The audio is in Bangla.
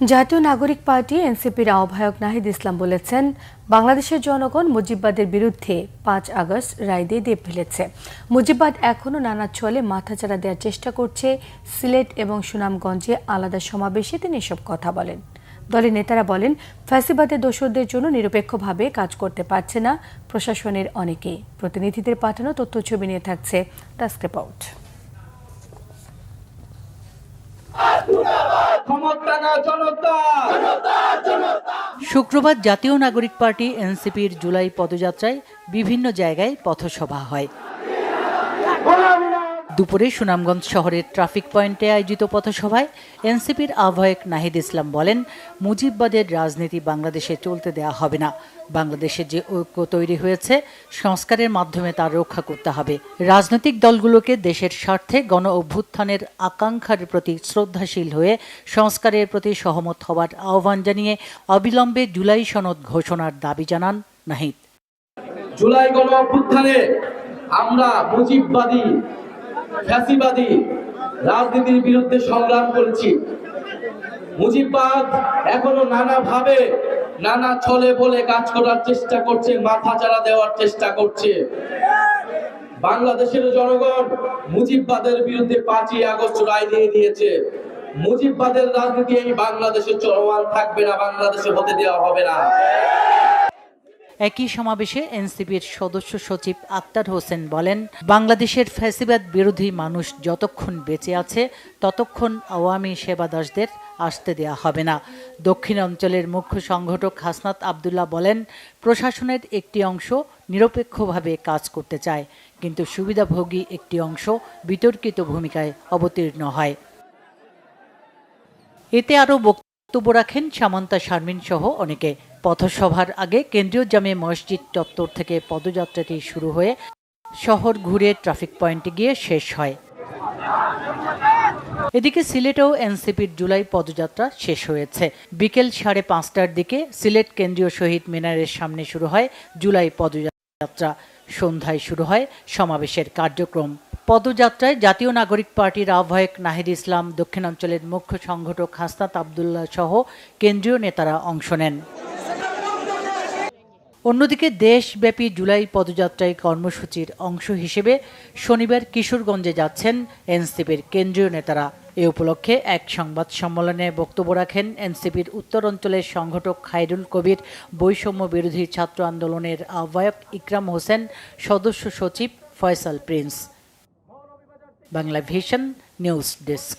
জাতীয় নাগরিক পার্টি এনসিপির আহ্বায়ক নাহিদ ইসলাম বলেছেন, বাংলাদেশের জনগণ মুজিববাদের বিরুদ্ধে ৫ আগস্ট রায় দিয়ে ফেলেছে। মুজিববাদ এখনও নানা ছলে মাথাচাড়া দেওয়ার চেষ্টা করছে। সিলেট এবং সুনামগঞ্জে আলাদা সমাবেশে তিনি এসব কথা বলেন। দলের নেতারা বলেন, ফ্যাসিবাদের দোসরদের জন্য নিরপেক্ষভাবে কাজ করতে পারছে না প্রশাসনের অনেকেই। প্রতিনিধিদের পাঠানো তথ্যছবি নিয়ে থাকছে ডেস্ক রিপোর্ট। শুক্রবার জাতীয় নাগরিক পার্টি এনসিপির জুলাই পদযাত্রায় বিভিন্ন জায়গায় পথসভা হয়। দুপুরে সুনামগঞ্জ শহরের ট্রাফিক পয়েন্টে আয়োজিত পথসভায় এনসিপির আহ্বায়ক নাহিদ ইসলাম বলেন, মুজিববাদের রাজনীতি বাংলাদেশে চলতে দেওয়া হবে না। বাংলাদেশে যে ঐক্য তৈরি হয়েছে, সংস্কারের মাধ্যমে তা রক্ষা করতে হবে। রাজনৈতিক দলগুলোকে দেশের স্বার্থে গণ অভ্যুত্থানের আকাঙ্ক্ষার প্রতি শ্রদ্ধাশীল হয়ে সংস্কারের প্রতি সহমত হওয়ার আহ্বান জানিয়ে অবিলম্বে জুলাই সনদ ঘোষণার দাবি জানান নাহিদ। জুলাই গণ অভ্যুত্থানে আমরা মুজিববাদী ফ্যাসিবাদী রাজনীতির বিরুদ্ধে সংগ্রাম করেছি। মুজিববাদ এখনো নানাভাবে নানা ছলে বলে কাজ করার চেষ্টা করছে, মাথাচাড়া দেওয়ার চেষ্টা করছে। বাংলাদেশের জনগণ মুজিববাদের বিরুদ্ধে ৫ই আগস্ট রায় দিয়ে দিয়েছে। মুজিববাদের রাজনীতি এই বাংলাদেশে চলমান থাকবে না, বাংলাদেশে হতে দেওয়া হবে না। একই সমাবেশে এনসিপির সদস্য সচিব আক্তার হোসেন বলেন, বাংলাদেশের ফ্যাসিবাদ বিরোধী মানুষ যতক্ষণ বেঁচে আছে ততক্ষণ আওয়ামী সেবাদাসদের আসতে দেয়া হবে না। দক্ষিণ অঞ্চলের মুখ্য সংগঠক হাসনাত আবদুল্লাহ বলেন, প্রশাসনের একটি অংশ নিরপেক্ষভাবে কাজ করতে চায়, কিন্তু সুবিধাভোগী একটি অংশ বিতর্কিত ভূমিকায় অবতীর্ণ হয়। এতে আরও বক্তব্য রাখেন সামান্তা শারমিন সহ অনেকে। পথসভার আগে কেন্দ্রীয় জামে মসজিদ চত্বর থেকে পদযাত্রাটি শুরু হয়ে শহর ঘুরে ট্রাফিক পয়েন্টে গিয়ে শেষ হয়। এদিকে সিলেটেও এনসিপির জুলাই পদযাত্রা শেষ হয়েছে। বিকেল 5:30টার দিকে সিলেট কেন্দ্রীয় শহীদ মিনারের সামনে শুরু হয় জুলাই পদযাত্রা। সন্ধ্যায় শুরু হয় সমাবেশের কার্যক্রম। পদযাত্রায় জাতীয় নাগরিক পার্টির আহ্বায়ক নাহিদ ইসলাম, দক্ষিণাঞ্চলের মুখ্য সংগঠক হাসনাত আবদুল্লাহ সহ কেন্দ্রীয় নেতারা অংশ নেন। অন্যদিকে দেশব্যাপী জুলাই পদযাত্রায় কর্মসূচির অংশ হিসেবে শনিবার কিশোরগঞ্জে যাচ্ছেন এনসিপির কেন্দ্রীয় নেতারা। এ উপলক্ষে এক সংবাদ সম্মেলনে বক্তব্য রাখেন এনসিপির উত্তর অঞ্চলের সংগঠক খায়রুল কবির, বৈষম্য বিরোধী ছাত্র আন্দোলনের আহ্বায়ক ইকরাম হোসেন, সদস্য সচিব Faisal Prince. Bangla vision news desk.